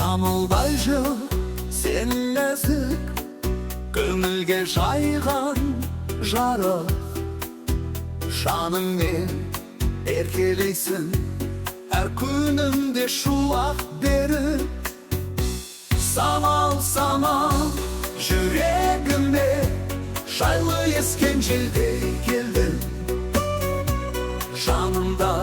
Самылбайжы сен нәзік, көңілге жайған жарық. Жаныңмен еркелейсің, әр күнімде шуақ беріп. Самал, самал, жүрегіме жайлы ескен желдей келдің. Жанымда